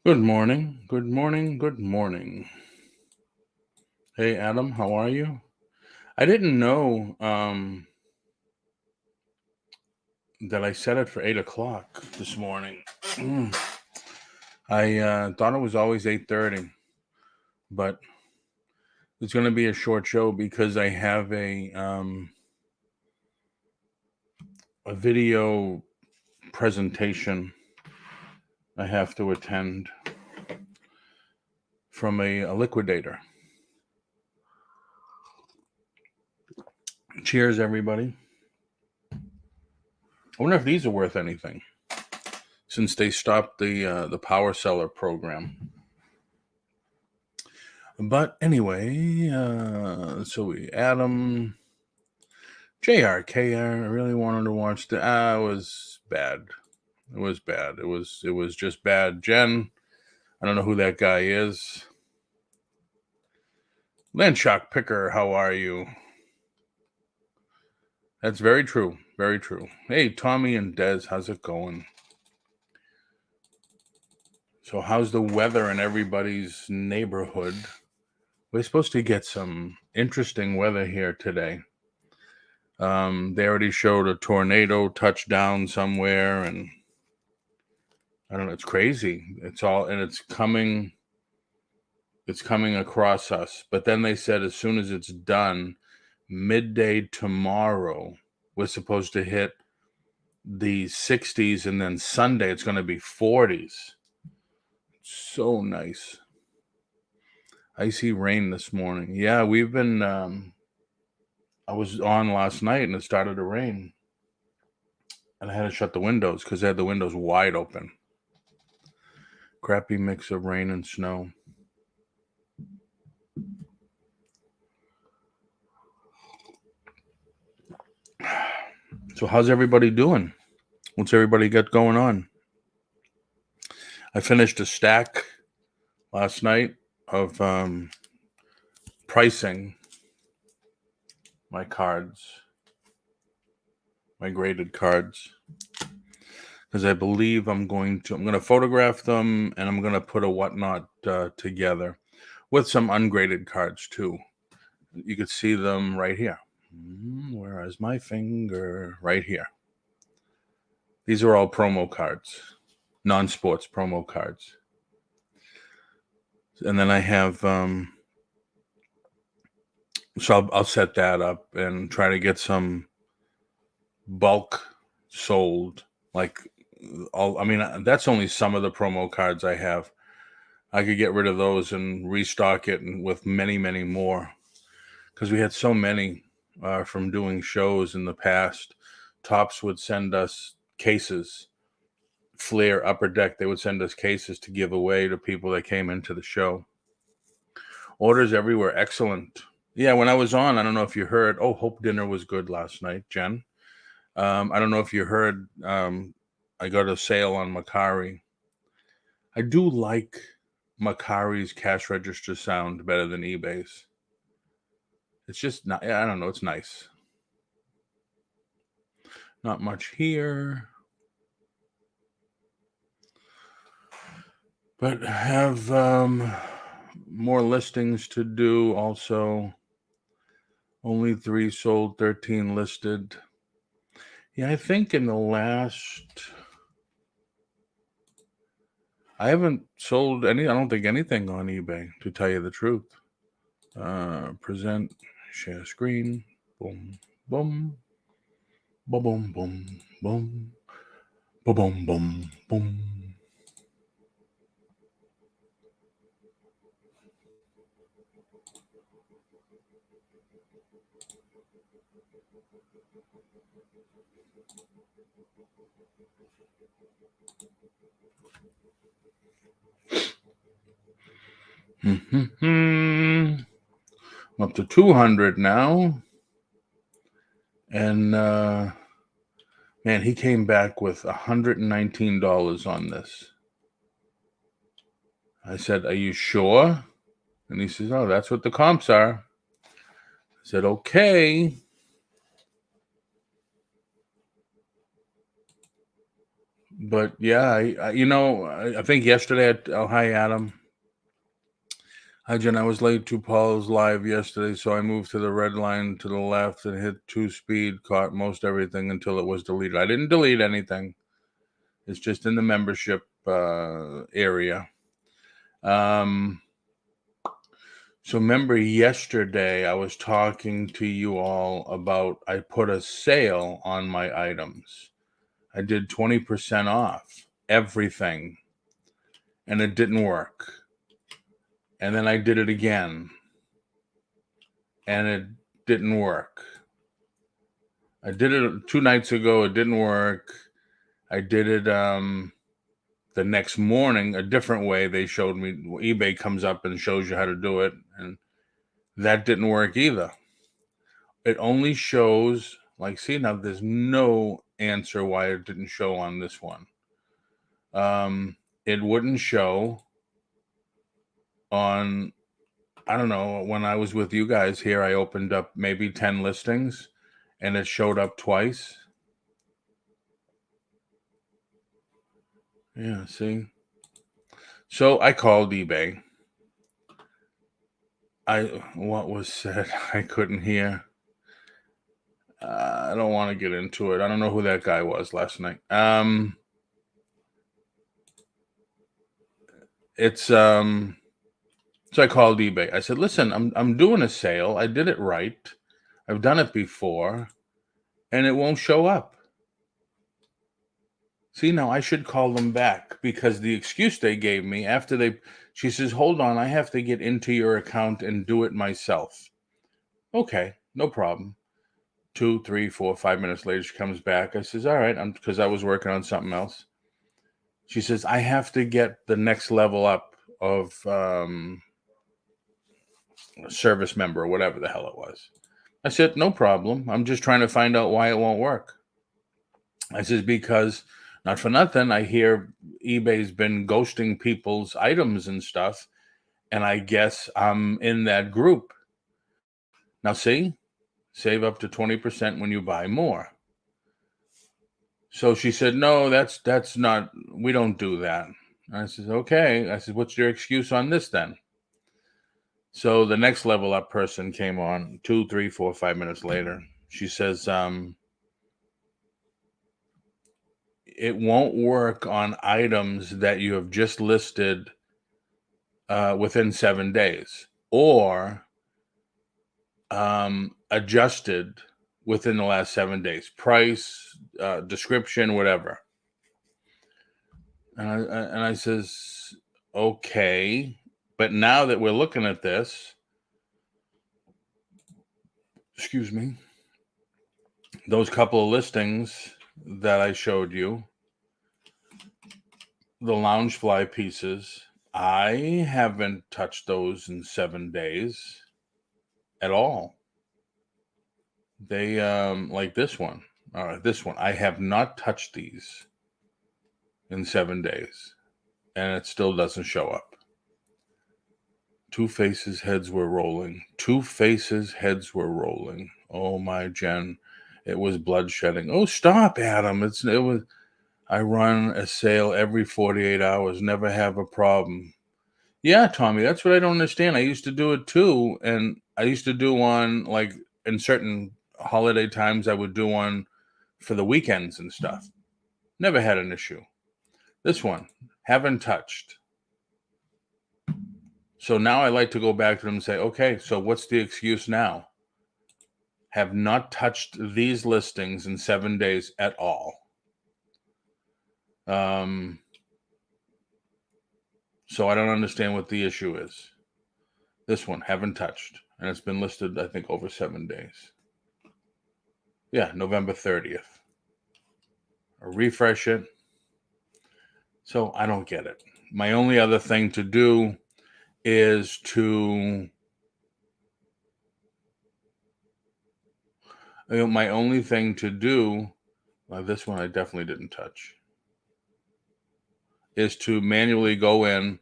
Good morning. Good morning. Good morning. Hey, Adam, how are you? I didn't know that I set it for 8 o'clock this morning. I thought it was always 8:30, but it's going to be a short show because I have a video presentation I have to attend from a liquidator. Cheers, everybody. I wonder if these are worth anything since they stopped the power seller program. But anyway, so Adam, JRKR, I really wanted to watch it was bad. It was bad. It was just bad. Jen, I don't know who that guy is. Landshock Picker, how are you? That's very true. Very true. Hey, Tommy and Des, how's it going? So how's the weather in everybody's neighborhood? We're supposed to get some interesting weather here today. They already showed a tornado touchdown somewhere, and I don't know. It's crazy. It's coming across us. But then they said as soon as it's done, midday tomorrow, we're supposed to hit the 60s, and then Sunday it's going to be 40s. So nice. Icy rain this morning. Yeah, we've been. I was on last night and it started to rain, and I had to shut the windows because I had the windows wide open. Crappy mix of rain and snow. So how's everybody doing? What's everybody got going on? I finished a stack last night of pricing my cards, my graded cards, because I believe I'm going to photograph them and I'm going to put a whatnot together with some ungraded cards too. You could see them right here. Where is my finger? Right here. These are all promo cards, non-sports promo cards. And then I have, so I'll set that up and try to get some bulk sold. Like that's only some of the promo cards I have. I could get rid of those and restock it with many, many more. Because we had so many from doing shows in the past. Topps would send us cases. Flair, Upper Deck, they would send us cases to give away to people that came into the show. Orders everywhere. Excellent. Yeah, when I was on, I don't know if you heard. Oh, Hope dinner was good last night, Jen. I don't know if you heard. I got a sale on Macari. I do like Macari's cash register sound better than eBay's. It's just not. I don't know. It's nice. Not much here. But have more listings to do also. Only 3 sold, 13 listed. Yeah, I think in the last... I haven't sold any... I don't think anything on eBay, to tell you the truth. Present, share screen. Boom, boom. Boom, boom, boom, boom. Boom, boom, boom, boom. I'm up to 200 now. And man, he came back with $119 on this. I said, "Are you sure?" And he says, "Oh, that's what the comps are." I said, "Okay." But yeah, I think yesterday hi Adam. Hi Jen, I was late to Paul's live yesterday, so I moved to the red line to the left and hit 2-speed, caught most everything until it was deleted. I didn't delete anything. It's just in the membership area. So remember yesterday I was talking to you all about I put a sale on my items. I did 20% off everything, and it didn't work. And then I did it again, and it didn't work. I did it 2 nights ago, it didn't work. I did it the next morning a different way. They showed me, eBay comes up and shows you how to do it, and that didn't work either. It only shows, like, see, now there's no answer why it didn't show on this one. It wouldn't show on, I don't know, when I was with you guys here, I opened up maybe 10 listings and it showed up twice. Yeah, see? So I called eBay. What was said? I couldn't hear. I don't want to get into it. I don't know who that guy was last night. So I called eBay. I said, "Listen, I'm doing a sale. I did it right. I've done it before, and it won't show up." See, now I should call them back because the excuse they gave me she says, "Hold on, I have to get into your account and do it myself." Okay, no problem. 2, 3, 4, 5 minutes later, she comes back. I says, "All right," because I was working on something else. She says, "I have to get the next level up of service member or whatever the hell it was." I said, "No problem. I'm just trying to find out why it won't work." I says, "Because not for nothing, I hear eBay's been ghosting people's items and stuff, and I guess I'm in that group. Now, see, save up to 20% when you buy more." So she said, "No, that's not, we don't do that." I said, "Okay." I said, "What's your excuse on this then?" So the next level up person came on 2, 3, 4, 5 minutes later. She says, "It won't work on items that you have just listed within 7 days or adjusted within the last 7 days. Price, description, whatever." And I says, "Okay, but now that we're looking at this, excuse me, those couple of listings that I showed you, the lounge fly pieces, I haven't touched those in 7 days at all. They like this one, I have not touched these in 7 days, and it still doesn't show up." Two Faces heads were rolling. Two Faces heads were rolling. Oh my Jen, it was bloodshedding. Oh, stop, Adam. It was. I run a sale every 48 hours. Never have a problem. Yeah, Tommy, that's what I don't understand. I used to do it too, and I used to do one like in certain holiday times. I would do one for the weekends and stuff. Never had an issue. This one, haven't touched. So now I like to go back to them and say, "Okay, so what's the excuse now?" Have not touched these listings in 7 days at all. So I don't understand what the issue is. This one, haven't touched, and it's been listed, I think, over 7 days. Yeah, November 30th. I refresh it. So I don't get it. My only other thing to do is my only thing to do, well, this one I definitely didn't touch, is to manually go in,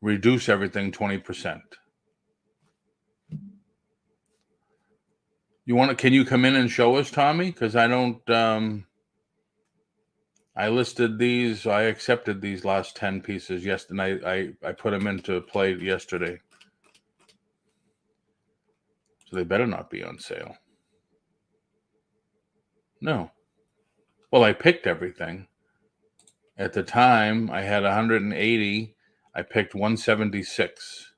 reduce everything 20%. Can you come in and show us, Tommy? Because I don't I listed these. I accepted these last 10 pieces yesterday. I put them into play yesterday. So they better not be on sale. No. Well, I picked everything. At the time, I had 180. I picked 176.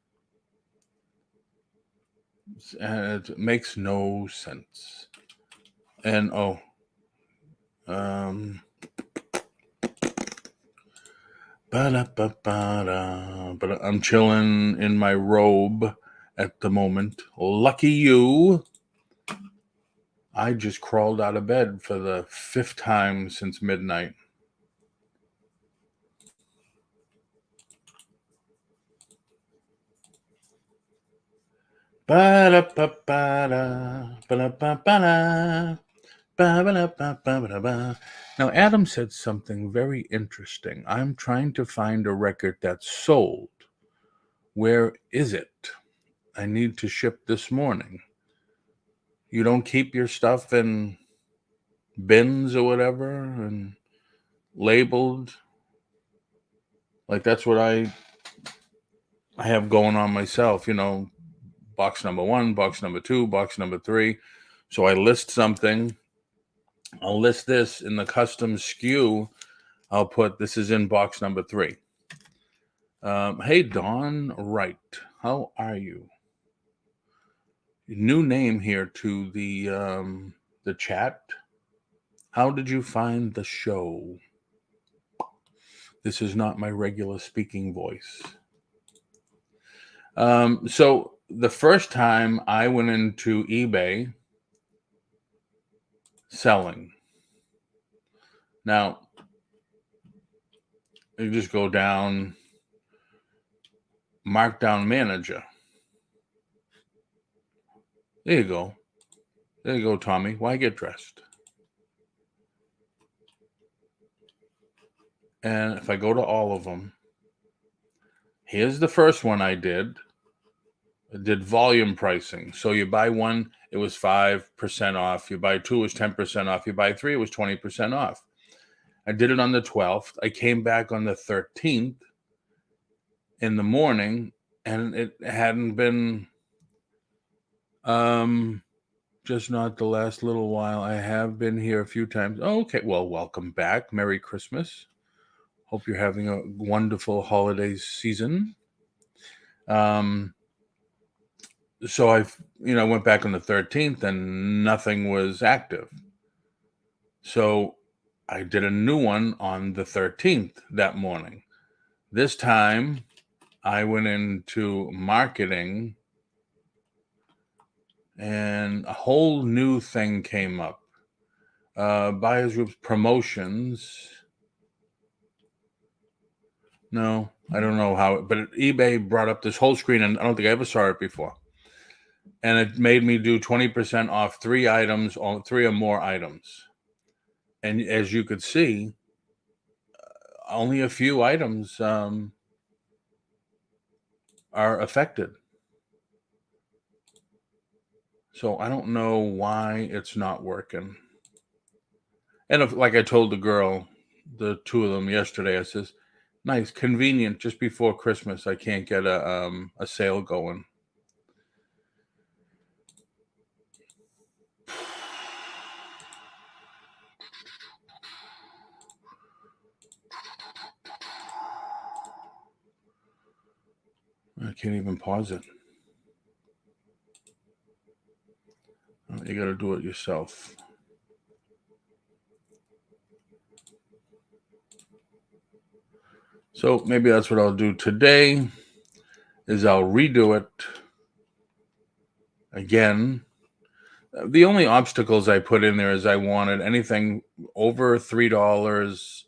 And it makes no sense. And um, but I'm chilling in my robe at the moment. Lucky you. I just crawled out of bed for the 5th time since midnight. Now, Adam said something very interesting. I'm trying to find a record that's sold. Where is it? I need to ship this morning. You don't keep your stuff in bins or whatever and labeled? Like, that's what I have going on myself, box number 1, box number 2, box number 3. So I list something. I'll list this in the custom SKU. I'll put this is in box number 3. Hey, Dawn Wright, how are you? New name here to the chat. How did you find the show? This is not my regular speaking voice. So the first time I went into eBay selling. Now, you just go down, Markdown Manager. There you go. There you go, Tommy. Why get dressed? And if I go to all of them, here's the first one I did. I did volume pricing. So you buy one, it was 5% off. You buy two, it was 10% off. You buy three, it was 20% off. I did it on the 12th. I came back on the 13th in the morning, and it hadn't been just not the last little while. I have been here a few times. Oh, okay. Well, welcome back. Merry Christmas. Hope you're having a wonderful holiday season. So I went back on the 13th and nothing was active. So I did a new one on the 13th that morning. This time I went into marketing and a whole new thing came up. Buyers groups promotions. No, I don't know how, but eBay brought up this whole screen, and I don't think I ever saw it before. And it made me do 20% off 3 items, or 3 or more items. And as you could see, only a few items are affected. So I don't know why it's not working. And like I told the girl, the 2 of them yesterday, I says, nice, convenient, just before Christmas, I can't get a sale going. I can't even pause it. You got to do it yourself. So maybe that's what I'll do today, is I'll redo it again. The only obstacles I put in there is I wanted anything over $3,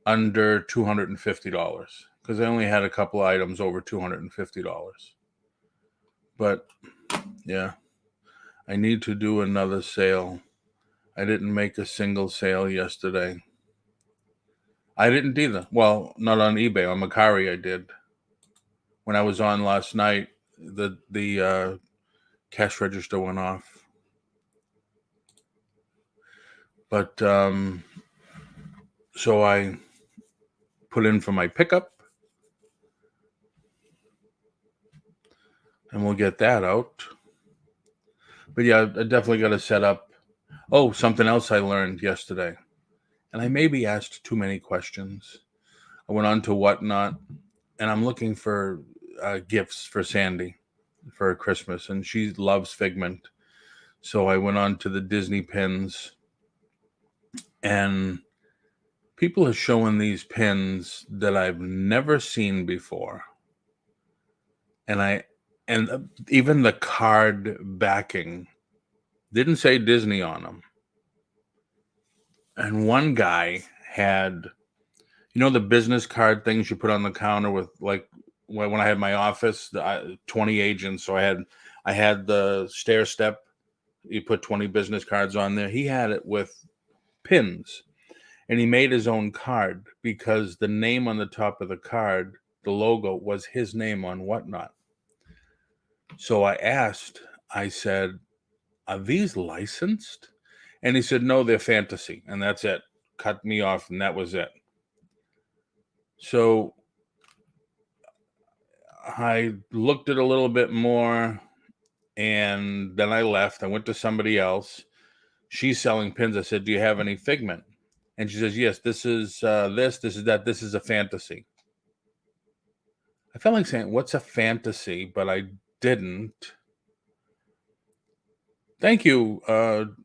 under $250, because I only had a couple of items over $250. But yeah, I need to do another sale. I didn't make a single sale yesterday. I didn't either. Well, not on eBay. On Mercari, I did. When I was on last night, the cash register went off. But So I put in for my pickup, and we'll get that out. But yeah, I definitely got to set up. Oh, something else I learned yesterday, and I maybe asked too many questions. I went on to Whatnot, and I'm looking for gifts for Sandy for Christmas, and she loves Figment. So I went on to the Disney pins, and people are showing these pins that I've never seen before. And even the card backing didn't say Disney on them. And one guy had, the business card things you put on the counter with, like, when I had my office, 20 agents. So I had the stair step. You put 20 business cards on there. He had it with pins, and he made his own card because the name on the top of the card, the logo, was his name on Whatnot. So I said, are these licensed? And he said, no, they're fantasy. And that's it. Cut me off, and that was it. So I looked at a little bit more, and then I left. I went to somebody else. She's selling pins. I said, do you have any Figment? And she says, yes, this is this is that, this is a fantasy. I felt like saying, what's a fantasy? But I didn't. Thank you, Tommy,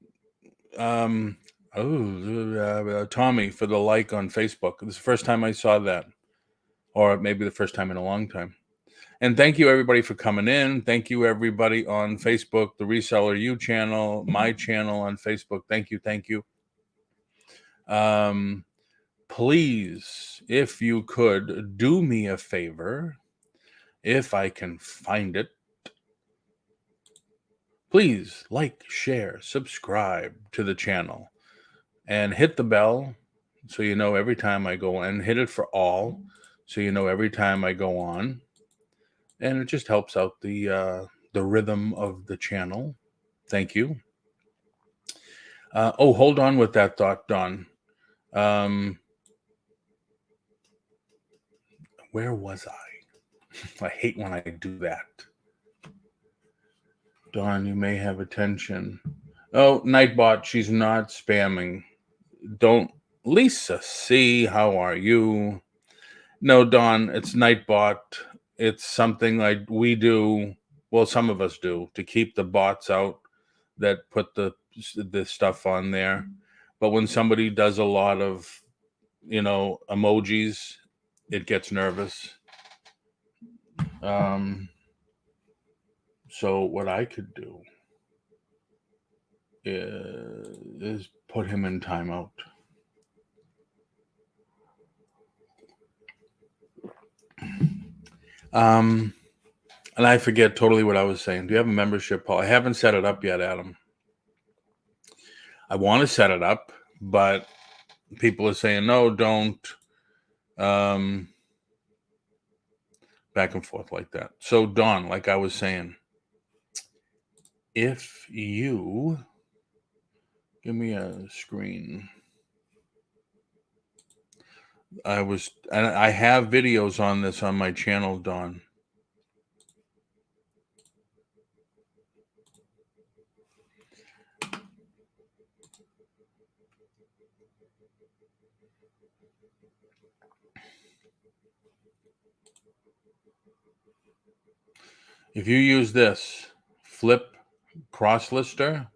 for the like on Facebook. This is the first time I saw that, or maybe the first time in a long time. And thank you, everybody, for coming in. Thank you, everybody on Facebook, the Reseller U channel, my channel on Facebook. Thank you, thank you. Please, if you could, do me a favor, if I can find it. Please like, share, subscribe to the channel, and hit the bell so you know every time I go on. Hit it for all so you know every time I go on. And it just helps out the rhythm of the channel. Thank you. Hold on with that thought, Don. Where was I? I hate when I do that. Don, you may have attention. Oh, Nightbot, she's not spamming. Don't. Lisa C, how are you? No, Don, it's Nightbot. It's something like we do. Well, some of us do to keep the bots out that put the stuff on there. But when somebody does a lot of, emojis, it gets nervous. So what I could do is put him in timeout. And I forget totally what I was saying. Do you have a membership, Paul? I haven't set it up yet, Adam. I want to set it up, but people are saying, no, don't. Back and forth like that. So, Don, like I was saying, if you give me a screen, I have videos on this on my channel, Don. If you use this flip cross lister,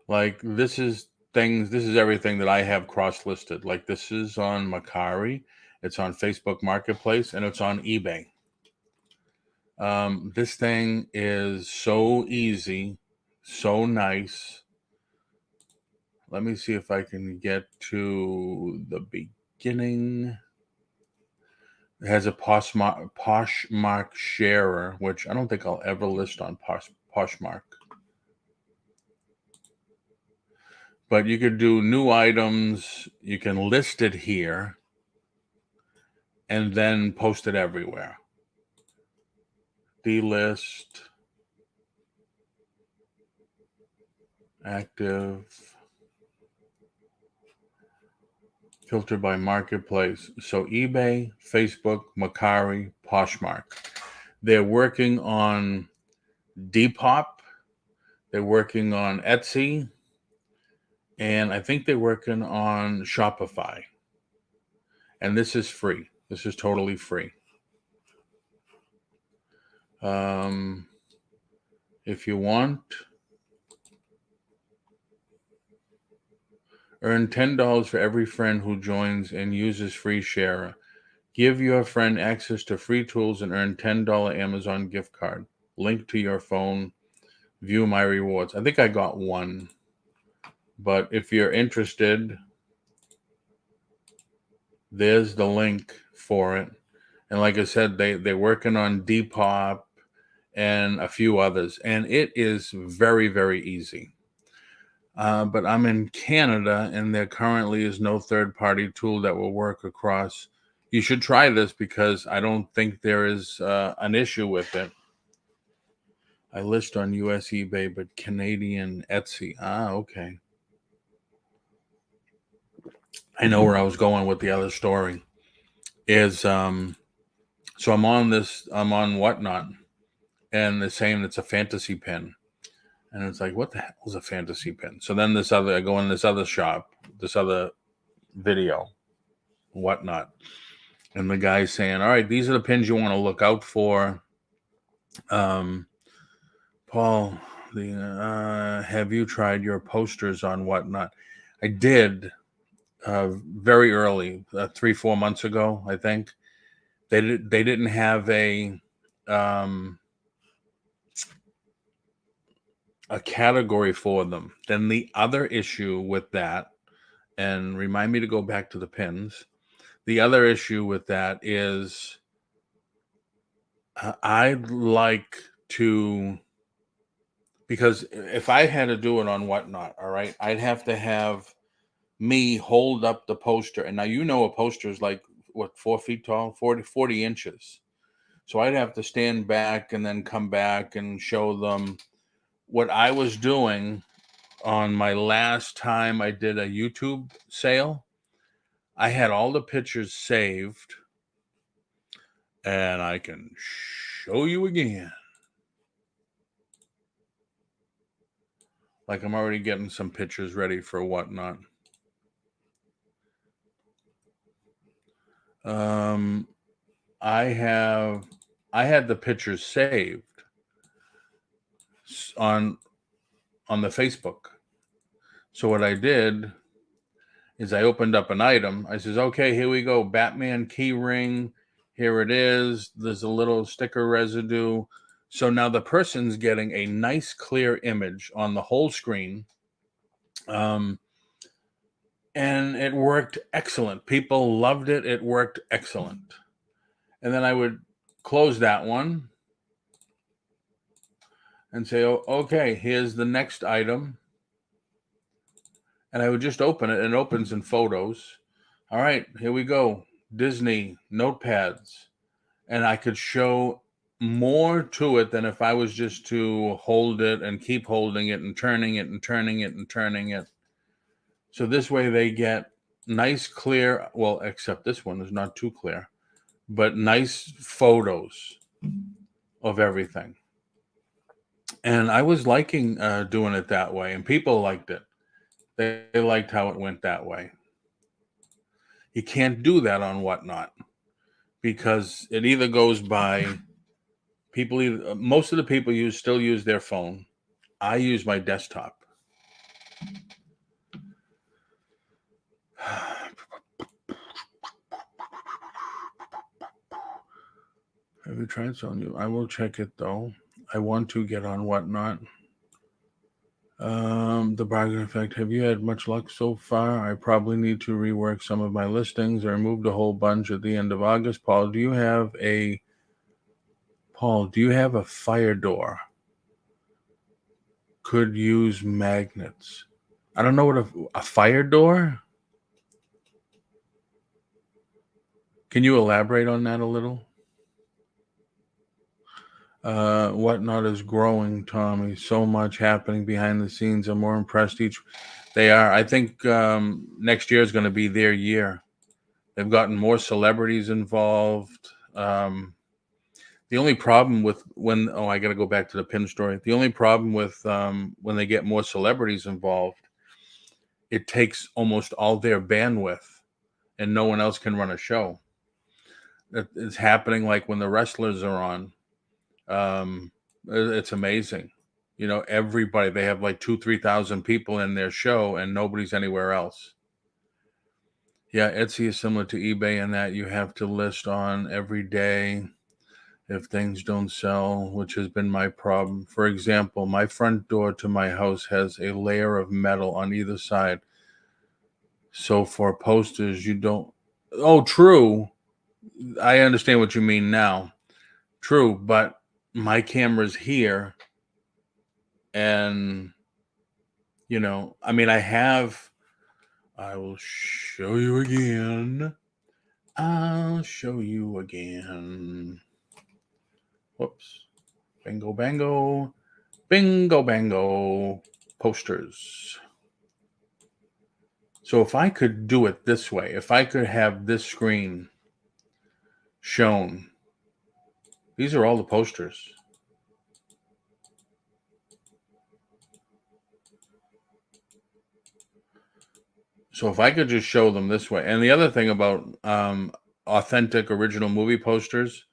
like this is everything that I have cross listed. Like this is on Macari, it's on Facebook Marketplace, and it's on eBay. This thing is so easy, so nice. Let me see if I can get to the beginning. It has a Poshmark sharer, which I don't think I'll ever list on Poshmark. But you could do new items. You can list it here and then post it everywhere. Delist, active. Filtered by marketplace. So eBay, Facebook, Mercari, Poshmark. They're working on Depop. They're working on Etsy. And I think they're working on Shopify. And this is free. This is totally free. If you want, earn $10 for every friend who joins and uses free share. Give your friend access to free tools and earn $10 Amazon gift card. Link to your phone. View my rewards. I think I got one. But if you're interested, there's the link for it. And like I said, they're working on Depop and a few others. And it is very, very easy. But I'm in Canada, and there currently is no third-party tool that will work across. You should try this because I don't think there is an issue with it. I list on US eBay, but Canadian Etsy. Okay. I know where I was going with the other story. So I'm on Whatnot, and they're saying it's a fantasy pin. And it's like, what the hell is a fantasy pin? So then I go in this other shop, this other video, Whatnot. And the guy's saying, all right, these are the pins you want to look out for. Paul, have you tried your posters on Whatnot? I did very early, 3-4 months ago, I think. They didn't have a category for them. Then the other issue with that, and remind me to go back to the pins. The other issue with that is I'd like to, because if I had to do it on Whatnot, all right, I'd have to have me hold up the poster. And now, a poster is like, what, 4 feet tall, 40 inches. So I'd have to stand back and then come back and show them. What I was doing on my last time I did a YouTube sale, I had all the pictures saved, and I can show you again. Like, I'm already getting some pictures ready for Whatnot. I had the pictures saved on the Facebook. So what I did is I opened up an item. I says, okay, here we go. Batman key ring. Here it is. There's a little sticker residue. So now the person's getting a nice clear image on the whole screen. And it worked excellent. People loved it. It worked excellent. And then I would close that one and say, oh, okay, here's the next item. And I would just open it, and it opens in photos. All right, here we go. Disney notepads. And I could show more to it than if I was just to hold it and keep holding it and turning it and turning it and turning it. So this way they get nice, clear, well, except this one is not too clear, but nice photos of everything. And I was liking doing it that way, and people liked it. They liked how it went that way. You can't do that on Whatnot because it either goes by most of the people still use their phone. I use my desktop. Have you tried selling you? I will check it though. I want to get on Whatnot. The bargain effect. Have you had much luck so far? I probably need to rework some of my listings. I removed a whole bunch at the end of August. Paul, do you have a fire door? Could use magnets. I don't know what a fire door? Can you elaborate on that a little? Whatnot is growing, Tommy. So much happening behind the scenes. I'm more impressed each. They are. I think next year is going to be their year. They've gotten more celebrities involved. The only problem with when I got to go back to the pin story. The only problem with when they get more celebrities involved, it takes almost all their bandwidth, and no one else can run a show. It's happening like when the wrestlers are on. It's amazing. You know, everybody, they have like 3,000 people in their show and nobody's anywhere else. Yeah, Etsy is similar to eBay in that you have to list on every day if things don't sell, which has been my problem. For example, my front door to my house has a layer of metal on either side. So for posters, you don't. Oh, true. I understand what you mean now. True, but my camera's here, and I mean, I will show you again. I'll show you again. Whoops. Bingo, bango. Bingo, bango. Posters. So if I could do it this way, if I could have this screen shown, these are all the posters. So if I could just show them this way. And the other thing about authentic original movie posters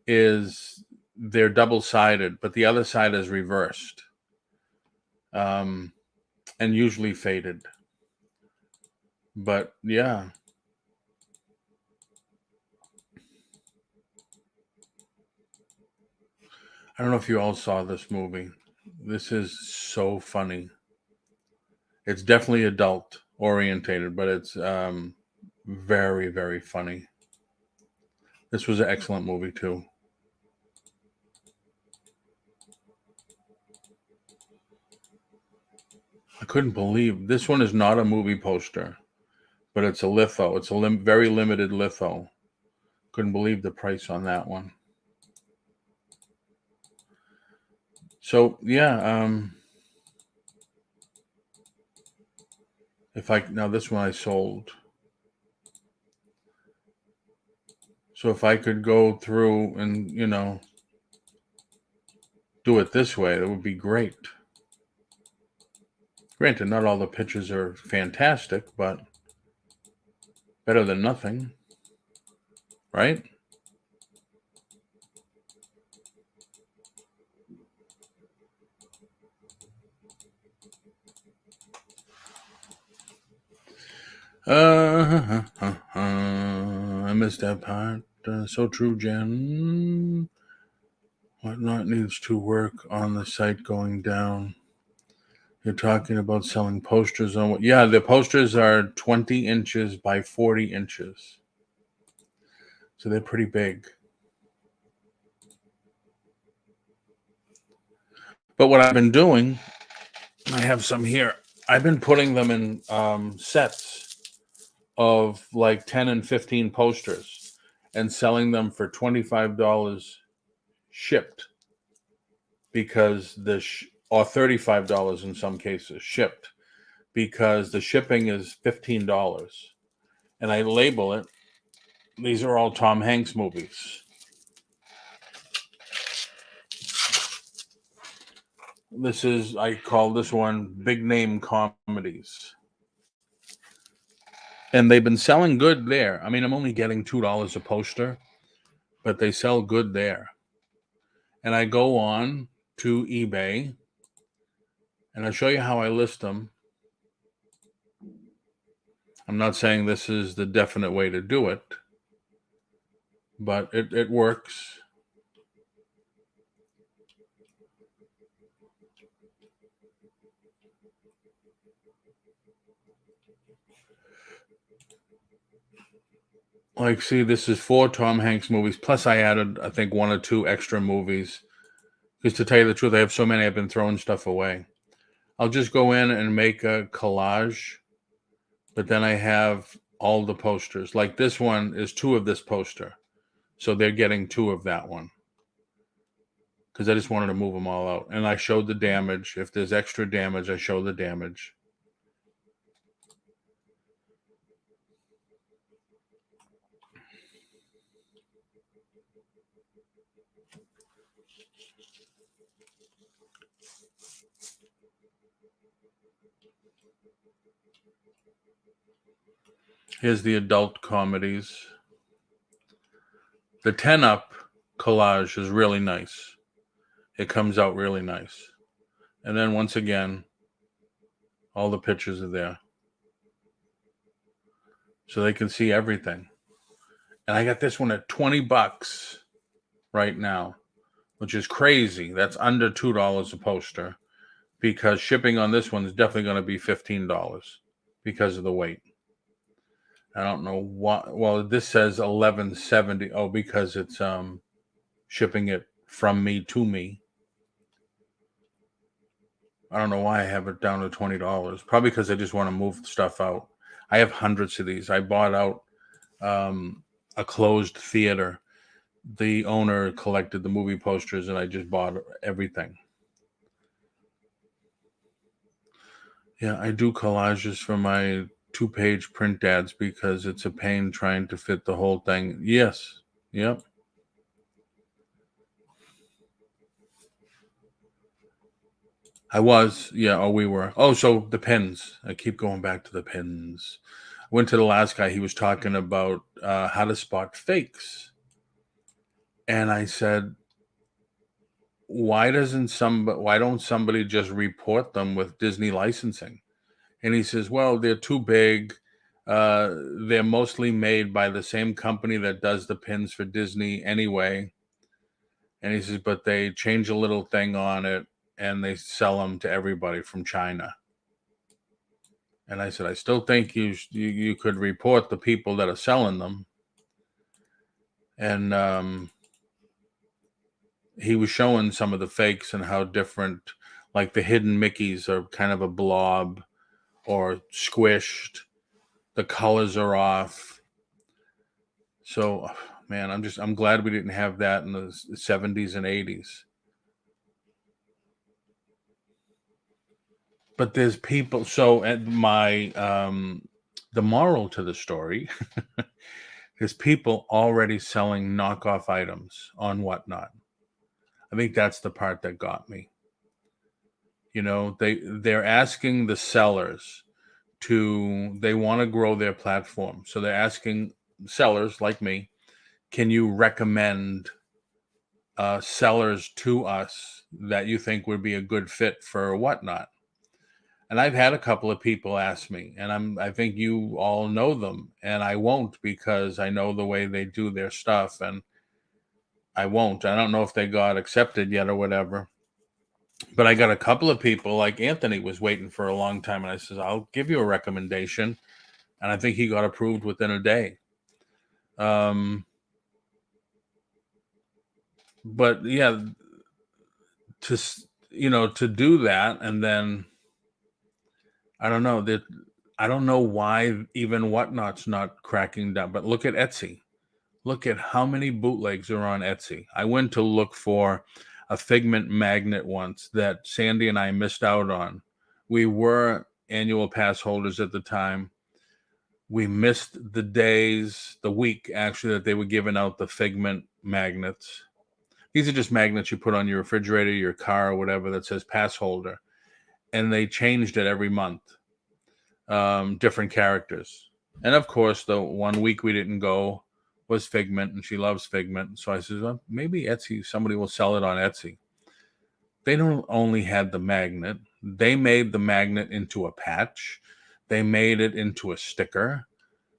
is they're double-sided, but the other side is reversed, and usually faded. But yeah. I don't know if you all saw this movie. This is so funny. It's definitely adult orientated, but it's very, very funny. This was an excellent movie too. I couldn't believe this one is not a movie poster, but it's a litho. It's a very limited litho. Couldn't believe the price on that one. So yeah, now this one I sold. So if I could go through and do it this way, it would be great. Granted, not all the pictures are fantastic, but better than nothing, right? I missed that part. So true, Jen. Whatnot needs to work on the site going down. You're talking about selling posters on what? Yeah, the posters are 20 inches by 40 inches. So they're pretty big. But what I've been doing, I have some here. I've been putting them in sets of like 10 and 15 posters and selling them for $25 shipped, because or $35 in some cases shipped, because the shipping is $15. And I label it, these are all Tom Hanks movies. I call this one big name comedies. And they've been selling good there. I mean, I'm only getting $2 a poster, but they sell good there. And I go on to eBay and I'll show you how I list them. I'm not saying this is the definite way to do it, but it works. Like, see, this is 4 Tom Hanks movies. Plus, I added, I think, 1 or 2 extra movies. Because to tell you the truth, I have so many, I've been throwing stuff away. I'll just go in and make a collage. But then I have all the posters. Like this one is 2 of this poster. So they're getting 2 of that one. Because I just wanted to move them all out. And I showed the damage. If there's extra damage, I show the damage. Here's the adult comedies. The 10 up collage is really nice. It comes out really nice. And then once again, all the pictures are there. So they can see everything. And I got this one at $20 right now, which is crazy. That's under $2 a poster, because shipping on this one is definitely going to be $15 because of the weight. I don't know what. Well, this says $11.70. Oh, because it's shipping it from me to me. I don't know why I have it down to $20. Probably because I just want to move stuff out. I have hundreds of these. I bought out a closed theater. The owner collected the movie posters, and I just bought everything. Yeah, I do collages for my 2-page print ads because it's a pain trying to fit the whole thing. Yes. Yep. I was. Yeah. Oh, we were. Oh, so the pins. I keep going back to the pins. I went to the last guy. He was talking about how to spot fakes. And I said, why don't somebody just report them with Disney licensing? And he says, well, they're too big. They're mostly made by the same company that does the pins for Disney anyway. And he says, but they change a little thing on it and they sell them to everybody from China. And I said, I still think you could report the people that are selling them. And he was showing some of the fakes and how different, like the hidden Mickeys are kind of a blob or squished. The colors are off. So, man, I'm glad we didn't have that in the 70s and 80s. But there's people. So, at the moral to the story is people already selling knockoff items on Whatnot. I think that's the part that got me. You know, they're asking the sellers they want to grow their platform. So they're asking sellers like me, can you recommend sellers to us that you think would be a good fit for Whatnot? And I've had a couple of people ask me, and I think you all know them, and I won't because I know the way they do their stuff, and I won't. I don't know if they got accepted yet or whatever. But I got a couple of people, like Anthony was waiting for a long time, and I says, I'll give you a recommendation. And I think he got approved within a day. But yeah, to do that, and then I don't know that I don't know why even Whatnot's not cracking down. But look at Etsy. Look at how many bootlegs are on Etsy. I went to look for a Figment magnet once that Sandy and I missed out on. We were annual pass holders at the time. We missed the week actually, that they were giving out the Figment magnets. These are just magnets you put on your refrigerator, your car, or whatever, that says pass holder. And they changed it every month. Different characters. And of course, the 1 week we didn't go was Figment, and she loves Figment. So I said, well, maybe Etsy, somebody will sell it on Etsy. They don't only had the magnet. They made the magnet into a patch. They made it into a sticker.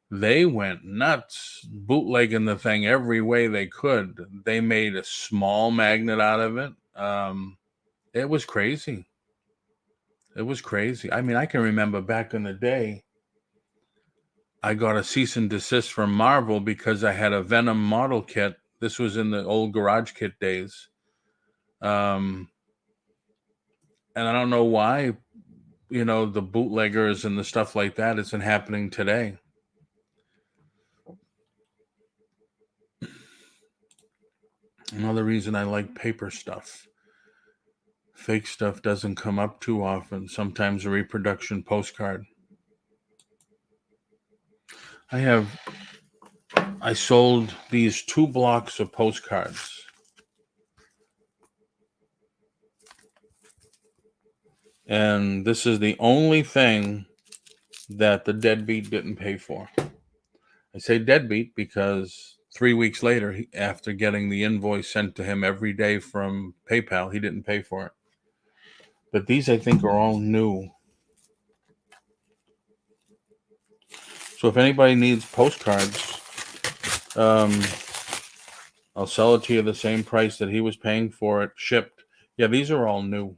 They went nuts, bootlegging the thing every way they could. They made a small magnet out of it. It was crazy. It was crazy. I mean, I can remember back in the day, I got a cease and desist from Marvel because I had a Venom model kit. This was in the old Garage Kit days. And I don't know why, the bootleggers and the stuff like that isn't happening today. Another reason I like paper stuff. Fake stuff doesn't come up too often. Sometimes a reproduction postcard. I sold these 2 blocks of postcards. And this is the only thing that the deadbeat didn't pay for. I say deadbeat because 3 weeks later, after getting the invoice sent to him every day from PayPal, he didn't pay for it. But these, I think, are all new. So if anybody needs postcards, I'll sell it to you the same price that he was paying for it shipped. Yeah, these are all new.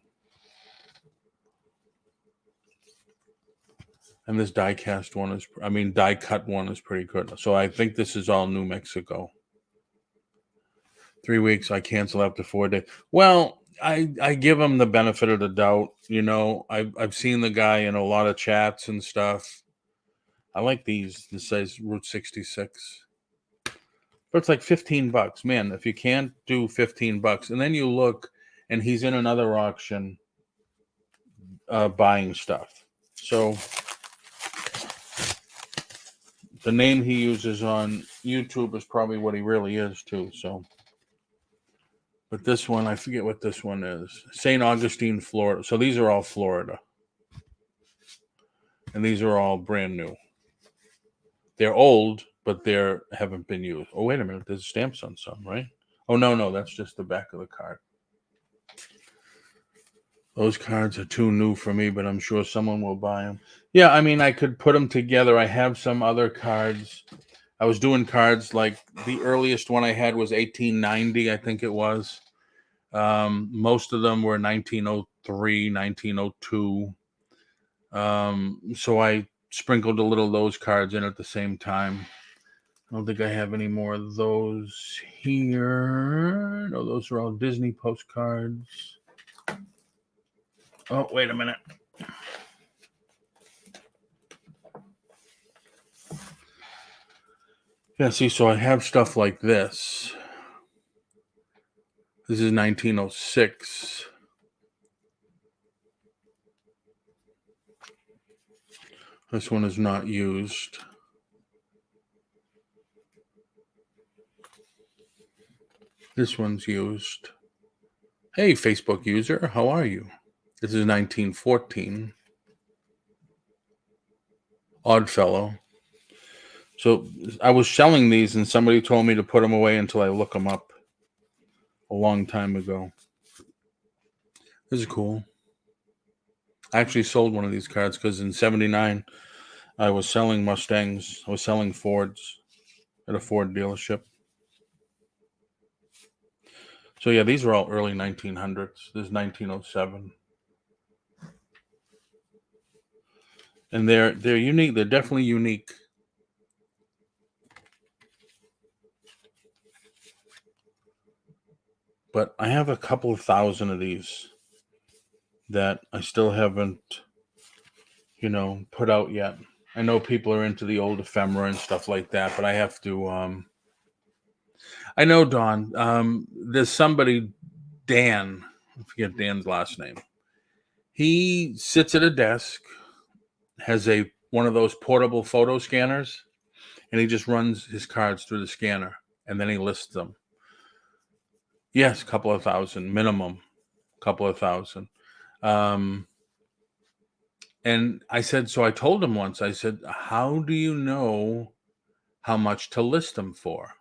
And this die cut one is pretty good. So I think this is all New Mexico. 3 weeks, I cancel after 4 days. Well, I give him the benefit of the doubt. I've seen the guy in a lot of chats and stuff. I like these. This says Route 66. But it's like $15. Man, if you can't do $15, and then you look and he's in another auction buying stuff. So the name he uses on YouTube is probably what he really is too. So, but this one, I forget what this one is. St. Augustine, Florida. So these are all Florida. And these are all brand new. They're old, but they haven't been used. Oh, wait a minute. There's stamps on some, right? Oh, no. That's just the back of the card. Those cards are too new for me, but I'm sure someone will buy them. Yeah, I mean, I could put them together. I have some other cards. I was doing cards like the earliest one I had was 1890, I think it was. Most of them were 1903, 1902. So I sprinkled a little of those cards in at the same time. I don't think I have any more of those here. No, those are all Disney postcards. Oh, wait a minute. Yeah, see, so I have stuff like this. This is 1906. This one is not used. This one's used. Hey, Facebook user, how are you? This is 1914. Oddfellow. So I was selling these and somebody told me to put them away until I look them up a long time ago. This is cool. I actually sold one of these cards because in 79, I was selling Mustangs. I was selling Fords at a Ford dealership. So yeah, these are all early 1900s. This is 1907. And they're unique. They're definitely unique. But I have a couple of thousand of these that I still haven't, put out yet. I know people are into the old ephemera and stuff like that, but I have to. I know, Don. There's somebody, Dan. I forget Dan's last name. He sits at a desk, has one of those portable photo scanners, and he just runs his cards through the scanner, and then he lists them. Yes, a couple of thousand minimum, couple of thousand. And I said, so I told him once, I said, how do you know how much to list them for?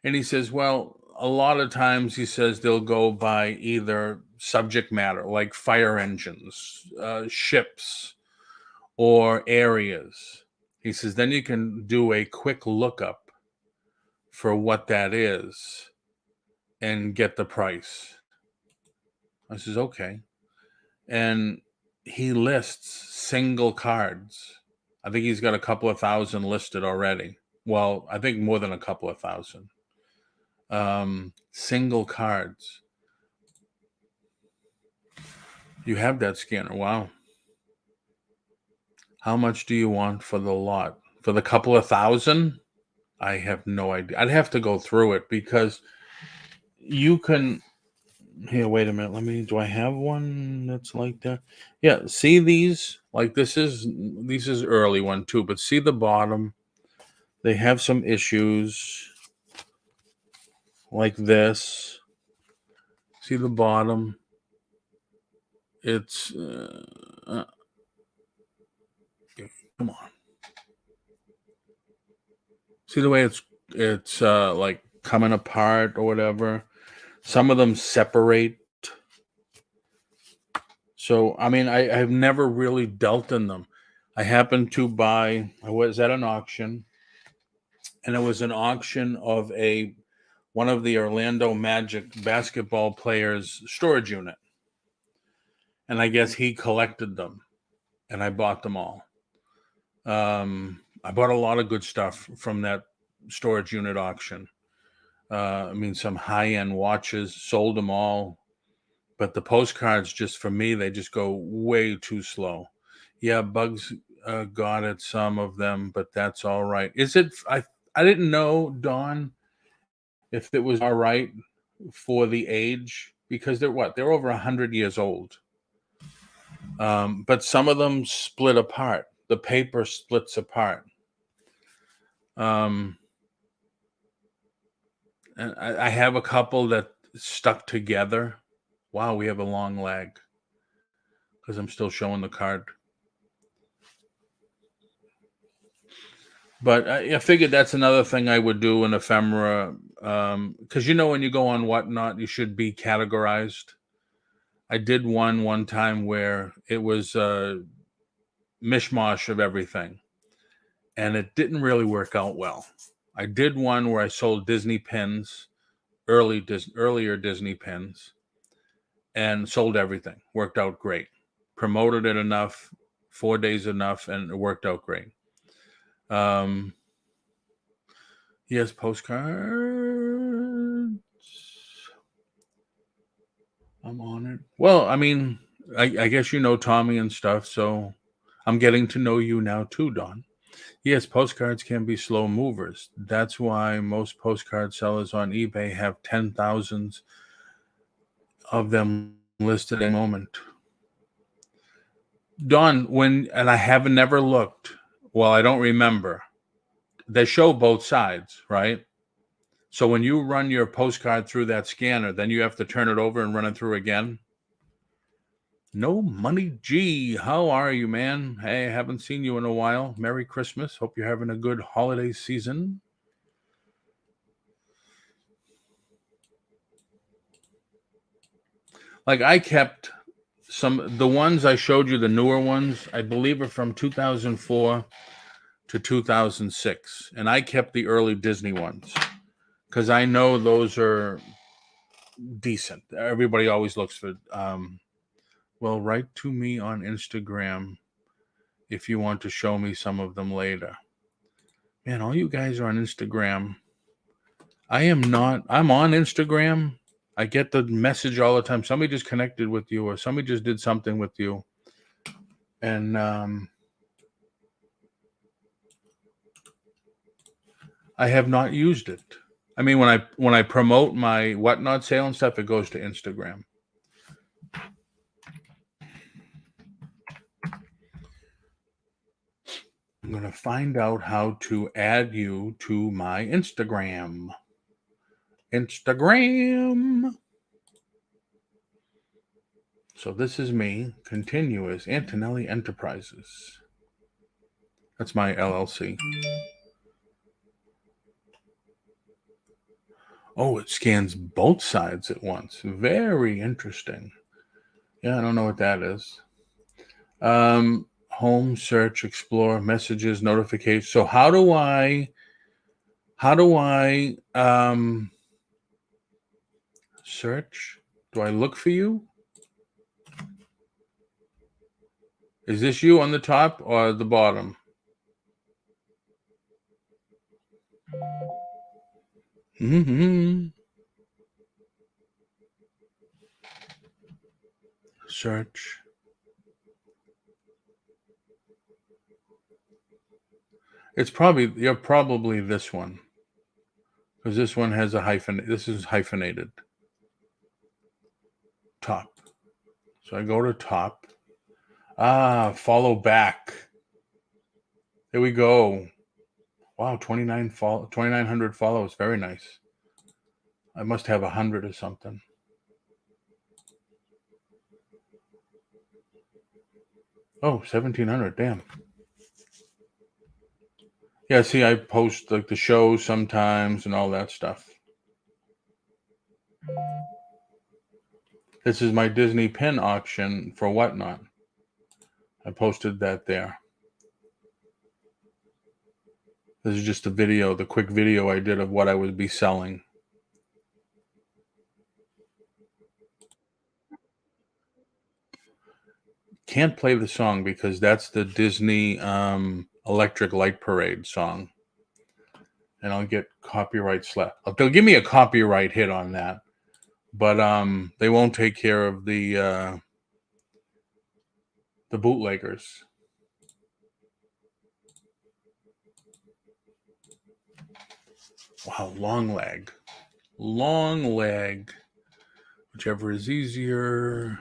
And he says, well, a lot of times he says they'll go by either subject matter, like fire engines, ships, or areas. He says, then you can do a quick lookup for what that is and get the price. I says, okay. And he lists single cards. I think he's got a couple of thousand listed already. Well, I think more than a couple of thousand. Single cards. You have that scanner. Wow. How much do you want for the lot? For the couple of thousand? I have no idea. I'd have to go through it because you can. Here, wait a minute. Do I have one that's like that? Yeah, see these? Like this is early one too, but see the bottom? They have some issues like this. See the bottom? It's come on. See the way it's like coming apart or whatever. Some of them separate. So I mean, I've never really dealt in them. I happened to buy. I was at an auction, and it was an auction of one of the Orlando Magic basketball players' storage unit, and I guess he collected them, and I bought them all. I bought a lot of good stuff from that storage unit auction. I mean, some high end watches, sold them all. But the postcards, just for me, they just go way too slow. Yeah, Bugs got it, some of them, but that's all right. Is it? I didn't know, Dawn, if it was all right for the age because they're what? They're over 100 years old. But some of them split apart. The paper splits apart. Um, and I have a couple that stuck together. Wow, we have a long lag because I'm still showing the card. But I figured that's another thing I would do in ephemera, because when you go on Whatnot, you should be categorized. I did one time where it was a mishmash of everything, and it didn't really work out well. I did one where I sold Disney pins, earlier Disney pins, and sold everything. Worked out great. Promoted it enough, 4 days enough, and it worked out great. Yes, postcards. I'm on it. Well, I mean, I guess you know Tommy and stuff, so I'm getting to know you now too, Don. Yes, postcards can be slow movers. That's why most postcard sellers on eBay have 10,000s of them listed at the moment. Don, and I haven't never looked. Well, I don't remember. They show both sides, right? So when you run your postcard through that scanner, then you have to turn it over and run it through again. No Money G, how are you, man? Hey, haven't seen you in a while. Merry Christmas. Hope you're having a good holiday season. Like I kept the ones I showed you, the newer ones, I believe are from 2004 to 2006. And I kept the early Disney ones because I know those are decent. Everybody always looks for, well, write to me on Instagram if you want to show me some of them later. Man, all you guys are on Instagram. I am not. I'm on Instagram. I get the message all the time. Somebody just connected with you, or somebody just did something with you, and I have not used it. I mean, when I promote my Whatnot sale and stuff, it goes to Instagram. I'm gonna find out how to add you to my Instagram. So this is me. Continue as Antonelli Enterprises. That's my LLC. Oh, it scans both sides at once. Very interesting. Yeah, I don't know what that is. Home, search, explore, messages, notifications. So how do I search? Do I look for you? Is this you on the top or the bottom? Mm-hmm. Search. You're probably this one. Because this one has a hyphen. This is hyphenated. Top. So I go to top. Follow back. There we go. Wow, 2,900 follows. Very nice. I must have 100 or something. Oh, 1,700. Damn. Yeah, see, I post like the show sometimes and all that stuff. This is my Disney pin auction for Whatnot. I posted that there. This is just a video, the quick video I did of what I would be selling. Can't play the song because that's the Disney Electric Light Parade song. And I'll get copyright slap. They'll give me a copyright hit on that, but they won't take care of the bootleggers. Wow, long leg, whichever is easier.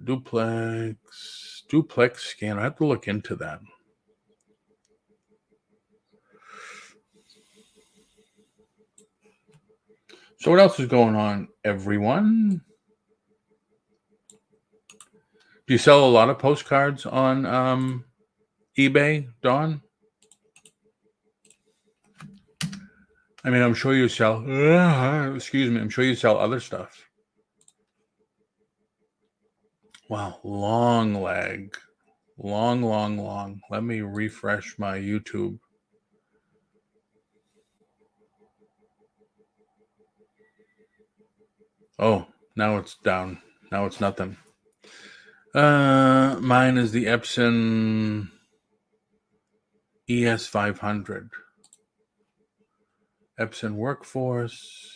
Duplex scan. I have to look into that. So what else is going on, everyone? Do you sell a lot of postcards on eBay, Dawn? I mean, I'm sure you sell. Excuse me. I'm sure you sell other stuff. Wow, long leg, long. Let me refresh my YouTube. Oh, now it's down. Now it's nothing. Mine is the Epson ES500. Epson Workforce.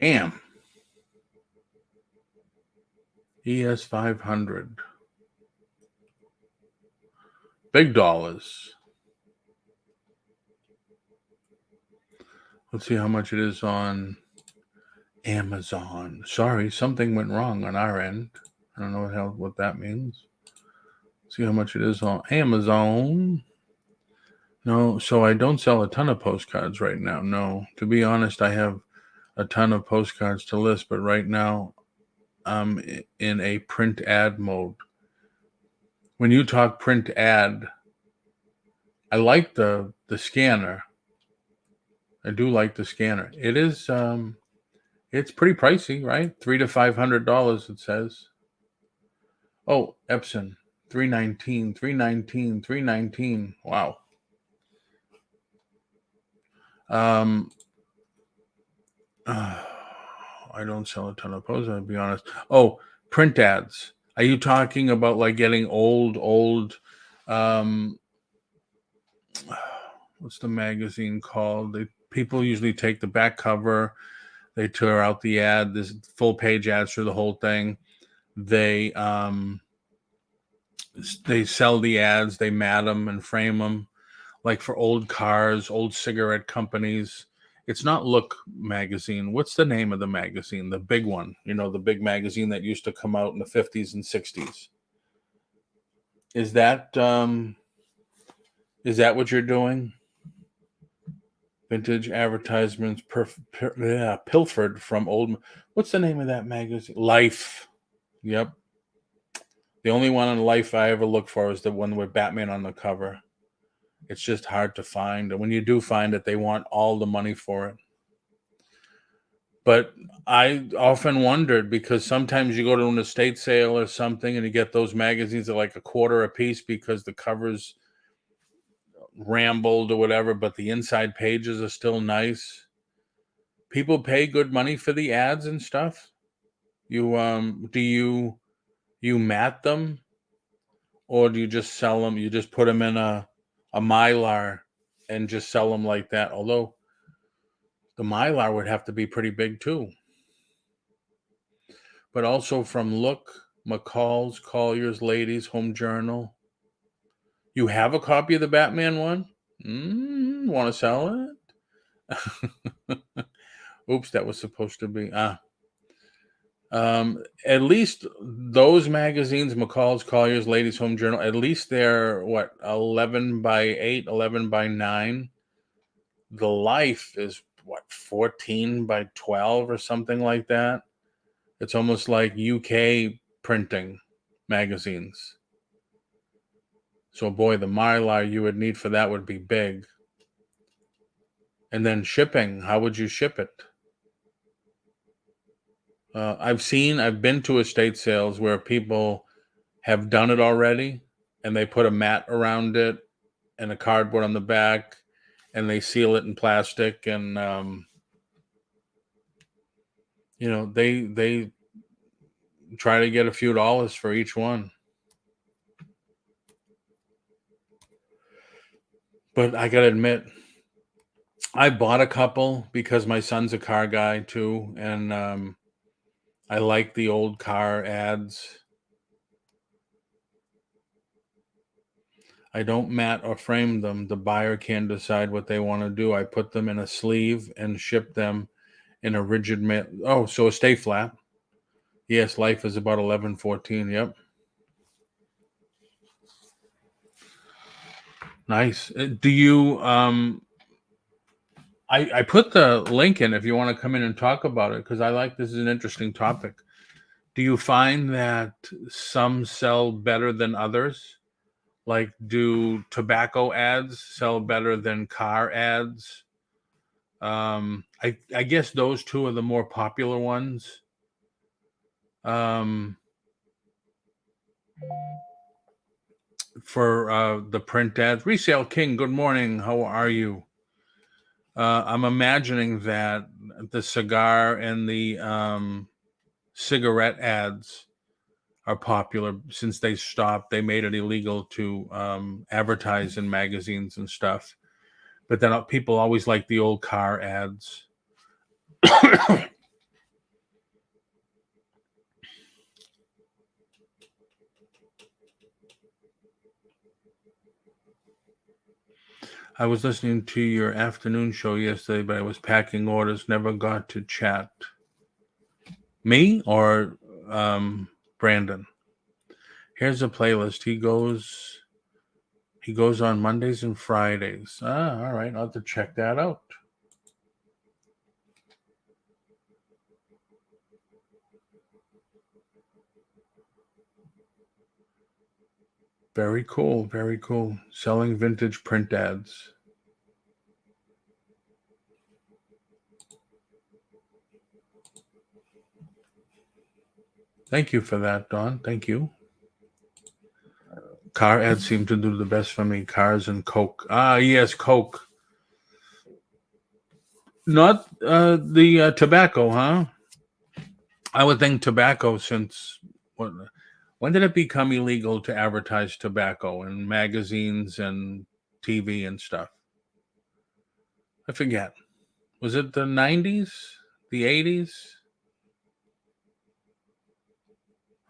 AM. ES500. Big dollars. Let's see how much it is on Amazon. Sorry, something went wrong on our end. I don't know what that means. See how much it is on Amazon. No, so I don't sell a ton of postcards right now. No, to be honest, I have a ton of postcards to list, but right now I'm in a print ad mode. When you talk print ad, I like the scanner. I do like the scanner. It is it's pretty pricey, right? $300 to $500 it says. Oh, Epson, $319. Wow. I don't sell a ton of posters, I'll be honest. Oh, print ads. Are you talking about like getting old what's the magazine called? People usually take the back cover, they tear out the ad, this full page ads for the whole thing. They sell the ads, they mat them and frame them, like for old cars, old cigarette companies. It's not Look magazine. What's the name of the magazine? The big one, the big magazine that used to come out in the 50s and 60s. Is that what you're doing? Vintage advertisements pilfered from old. What's the name of that magazine? Life. Yep. The only one on Life I ever look for is the one with Batman on the cover. It's just hard to find. And when you do find it, they want all the money for it. But I often wondered, because sometimes you go to an estate sale or something and you get those magazines at like $0.25 a piece because the covers rambled or whatever, but the inside pages are still nice. People pay good money for the ads and stuff. Do you mat them, or do you just sell them? You just put them in a Mylar and just sell them like that. Although the Mylar would have to be pretty big too. But also from Look, McCall's, Collier's, Ladies, Home Journal. You have a copy of the Batman one? Want to sell it? Oops, that was supposed to be. At least those magazines, McCall's, Collier's, Ladies' Home Journal, at least they're what, 11 by 8, 11 by 9. The Life is what, 14 by 12 or something like that. It's almost like UK printing magazines. So boy, the Mylar you would need for that would be big. And then shipping, how would you ship it? I've been to estate sales where people have done it already and they put a mat around it and a cardboard on the back and they seal it in plastic and they try to get a few dollars for each one. But I gotta admit, I bought a couple because my son's a car guy too, and I like the old car ads. I don't mat or frame them. The buyer can decide what they want to do. I put them in a sleeve and ship them in a rigid mail. Oh, so a stay flat. Yes, Life is about 11-14. Yep. Nice. Do you I put the link in if you want to come in and talk about it because I like this is an interesting topic. Do you find that some sell better than others? Like, do tobacco ads sell better than car ads? I guess those two are the more popular ones. Um, for the print ads. Resale King, good morning. How are you? I'm imagining that the cigar and the cigarette ads are popular since they stopped. They made it illegal to advertise in magazines and stuff. But then people always like the old car ads. I was listening to your afternoon show yesterday, but I was packing orders, never got to chat. Me or Brandon? Here's a playlist. He goes on Mondays and Fridays. All right. I'll have to check that out. Very cool. Very cool. Selling vintage print ads. Thank you for that, Don. Thank you. Car ads seem to do the best for me. Cars and Coke. Yes, Coke. Not the tobacco, huh? I would think tobacco since when did it become illegal to advertise tobacco in magazines and TV and stuff? I forget. Was it the 90s? The 80s?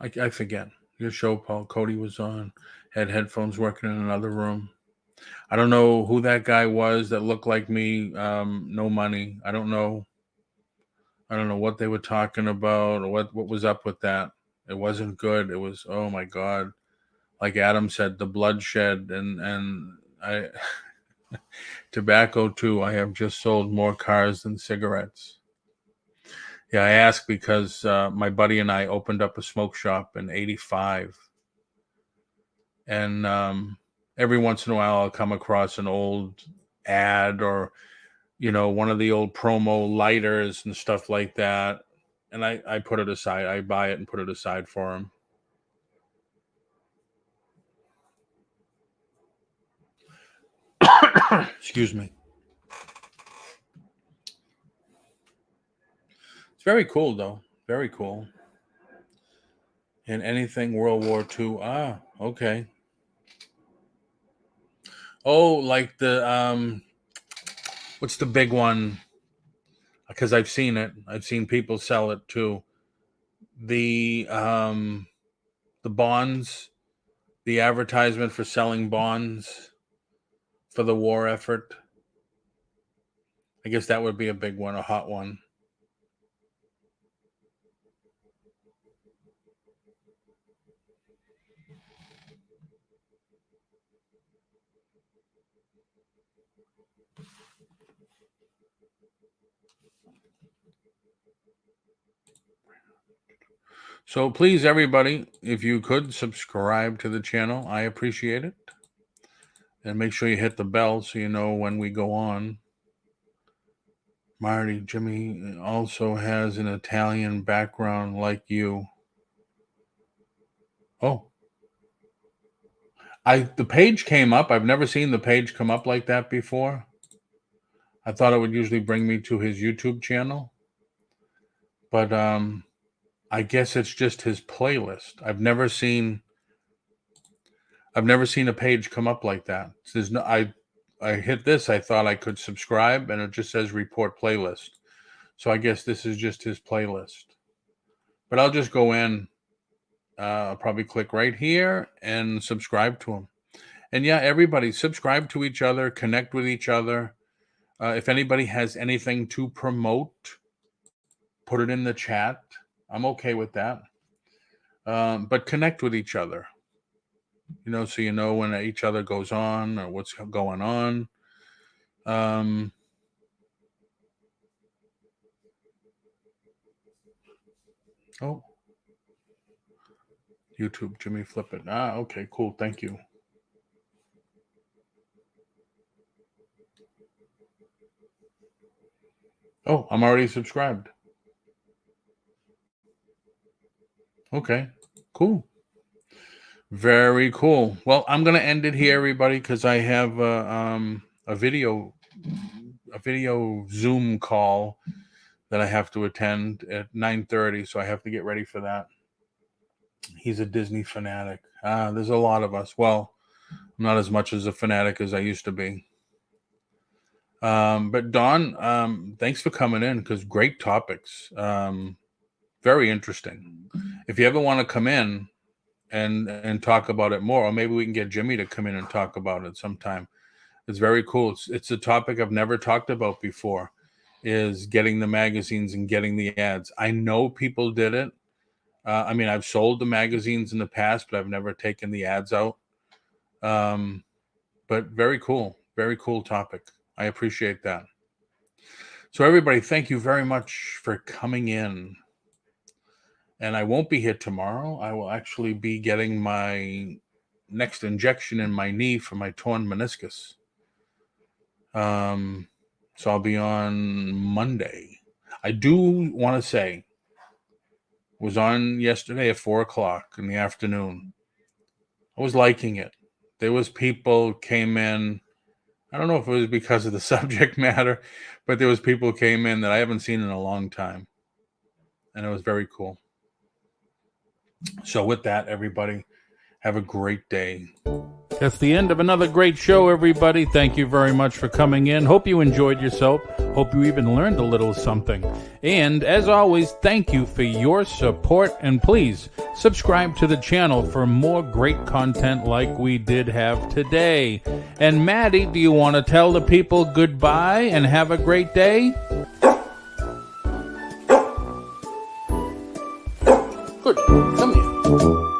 I forget. Your show, Paul Cody was on, had headphones working in another room. I don't know who that guy was that looked like me. No money. I don't know. I don't know what they were talking about or what was up with that. It wasn't good. It was, oh my God. Like Adam said, the bloodshed and I tobacco too. I have just sold more cars than cigarettes. Yeah, I ask because my buddy and I opened up a smoke shop in '85, and every once in a while I'll come across an old ad or one of the old promo lighters and stuff like that, and I put it aside. I buy it and put it aside for him. Excuse me. It's very cool though. Very cool. And anything World War II. Okay. Oh, like the what's the big one? Because I've seen it. I've seen people sell it too. The bonds, the advertisement for selling bonds for the war effort. I guess that would be a big one, a hot one. So please, everybody, if you could subscribe to the channel, I appreciate it. And make sure you hit the bell so you know when we go on. Marty, Jimmy also has an Italian background like you. Oh. The page came up. I've never seen the page come up like that before. I thought it would usually bring me to his YouTube channel. But I guess it's just his playlist. I've never seen a page come up like that. There's no I hit this, I thought I could subscribe, and it just says report playlist. So I guess this is just his playlist. But I'll just go in, I'll probably click right here and subscribe to him. And yeah, everybody subscribe to each other, connect with each other. If anybody has anything to promote, put it in the chat. I'm okay with that. But connect with each other. So you know when each other goes on or what's going on. Oh, YouTube, Jimmy, flip it. Okay, cool. Thank you. Oh, I'm already subscribed. Okay, cool. Very cool. Well, I'm going to end it here, everybody, because I have a video Zoom call that I have to attend at 9:30, so I have to get ready for that. He's a Disney fanatic. There's a lot of us. Well, I'm not as much as a fanatic as I used to be. But Dawn, thanks for coming in, because great topics. Very interesting. If you ever want to come in and talk about it more, or maybe we can get Jimmy to come in and talk about it sometime. It's very cool. It's a topic I've never talked about before, is getting the magazines and getting the ads. I know people did it. I mean, I've sold the magazines in the past, but I've never taken the ads out. But very cool topic. I appreciate that. So everybody, thank you very much for coming in. And I won't be here tomorrow. I will actually be getting my next injection in my knee for my torn meniscus. So I'll be on Monday. I do want to say, was on yesterday at 4:00 in the afternoon. I was liking it. There was people came in. I don't know if it was because of the subject matter, but there was people came in that I haven't seen in a long time. And it was very cool. So with that, everybody, have a great day. That's the end of another great show, everybody. Thank you very much for coming in. Hope you enjoyed yourself. Hope you even learned a little something. And as always, thank you for your support. And please subscribe to the channel for more great content like we did have today. And Maddie, do you want to tell the people goodbye and have a great day? Good. Come here.